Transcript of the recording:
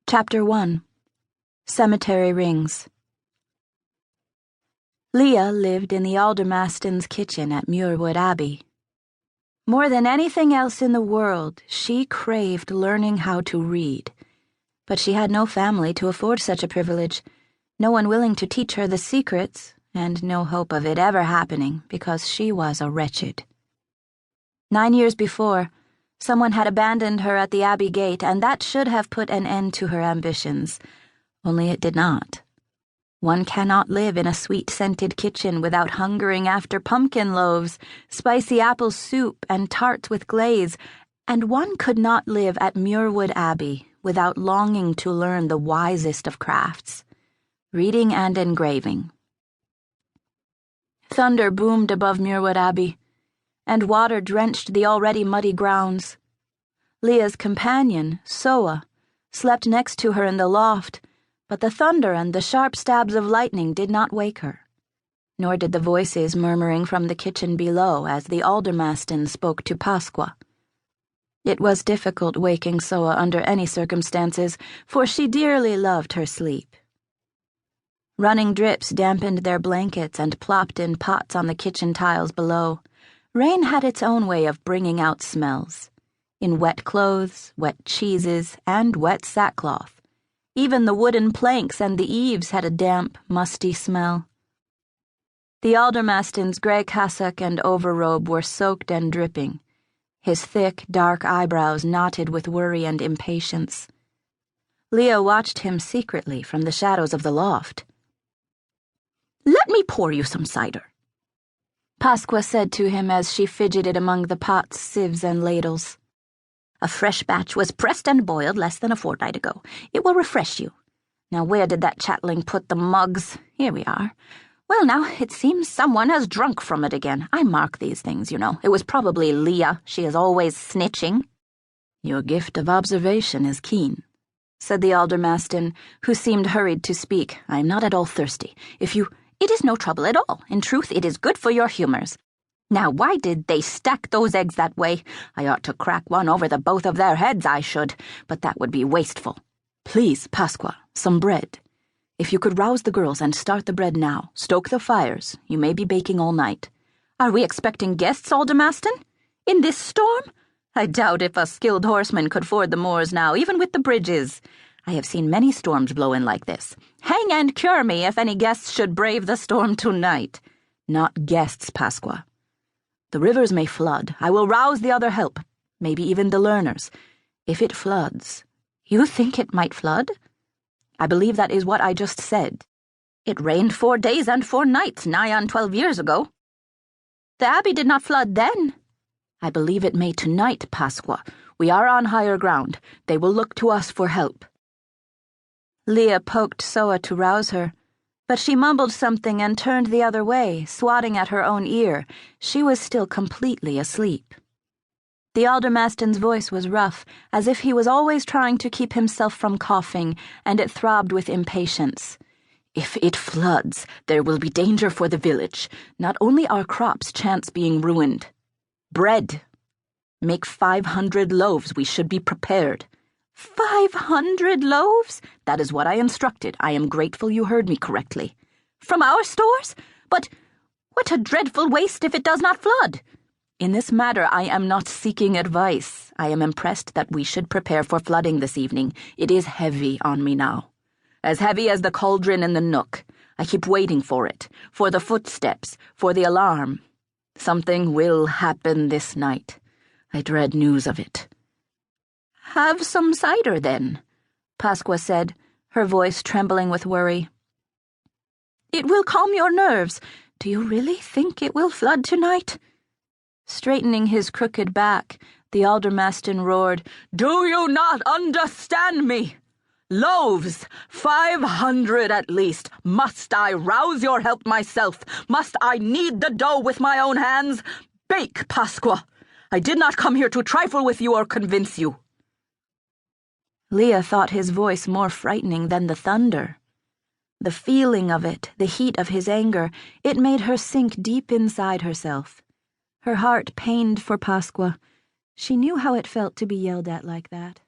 Chapter 1 Cemetery Rings. Leah lived in the aldermaston's kitchen at Muirwood Abbey. More than anything else in the world, she craved learning how to read. But she had no family to afford such a privilege, no one willing to teach her the secrets, and no hope of it ever happening because she was a wretched. 9 years before, someone had abandoned her at the Abbey gate, and that should have put an end to her ambitions, only it did not. One cannot live in a sweet-scented kitchen without hungering after pumpkin loaves, spicy apple soup, and tarts with glaze, and one could not live at Muirwood Abbey without longing to learn the wisest of crafts, reading and engraving. Thunder boomed above Muirwood Abbey, and water drenched the already muddy grounds. Leah's companion, Soa, slept next to her in the loft, but the thunder and the sharp stabs of lightning did not wake her, nor did the voices murmuring from the kitchen below as the aldermaston spoke to Pasqua. It was difficult waking Soa under any circumstances, for she dearly loved her sleep. Running drips dampened their blankets and plopped in pots on the kitchen tiles below. Rain had its own way of bringing out smells. In wet clothes, wet cheeses, and wet sackcloth. Even the wooden planks and the eaves had a damp, musty smell. The aldermaston's grey cassock and overrobe were soaked and dripping, his thick, dark eyebrows knotted with worry and impatience. Leah watched him secretly from the shadows of the loft. "Let me pour you some cider," Pasqua said to him as she fidgeted among the pots, sieves, and ladles. "A fresh batch was pressed and boiled less than a fortnight ago. It will refresh you. Now, where did that chatling put the mugs? Here we are. Well, now, it seems someone has drunk from it again. I mark these things, you know. It was probably Leah. She is always snitching." "Your gift of observation is keen," said the aldermaston, who seemed hurried to speak. "I am not at all thirsty. If you—" "It is no trouble at all. In truth, it is good for your humors. Now, why did they stack those eggs that way? I ought to crack one over the both of their heads, I should, but that would be wasteful." "Please, Pasqua, some bread. If you could rouse the girls and start the bread now, stoke the fires. You may be baking all night." "Are we expecting guests, aldermaston? In this storm? I doubt if a skilled horseman could ford the moors now, even with the bridges. I have seen many storms blow in like this. Hang and cure me if any guests should brave the storm tonight." "Not guests, Pasqua. The rivers may flood. I will rouse the other help, maybe even the learners. If it floods—" "You think it might flood?" "I believe that is what I just said." "It rained 4 days and 4 nights nigh on 12 years ago. The Abbey did not flood then." "I believe it may tonight, Pasqua. We are on higher ground. They will look to us for help." Leah poked Soa to rouse her, but she mumbled something and turned the other way, swatting at her own ear. She was still completely asleep. The aldermaston's voice was rough, as if he was always trying to keep himself from coughing, and it throbbed with impatience. "If it floods, there will be danger for the village. Not only our crops chance being ruined. Bread. Make 500 loaves. We should be prepared." 500 loaves? "That is what I instructed. I am grateful you heard me correctly." "From our stores? But what a dreadful waste if it does not flood." "In this matter, I am not seeking advice. I am impressed that we should prepare for flooding this evening. It is heavy on me now. As heavy as the cauldron in the nook. I keep waiting for it, for the footsteps, for the alarm. Something will happen this night. I dread news of it." "Have some cider, then," Pasqua said, her voice trembling with worry. "It will calm your nerves. Do you really think it will flood tonight?" Straightening his crooked back, the aldermaston roared, "Do you not understand me? Loaves, 500 at least. Must I rouse your help myself? Must I knead the dough with my own hands? Bake, Pasqua. I did not come here to trifle with you or convince you." Leah thought his voice more frightening than the thunder. The feeling of it, the heat of his anger, it made her sink deep inside herself. Her heart pained for Pasqua. She knew how it felt to be yelled at like that.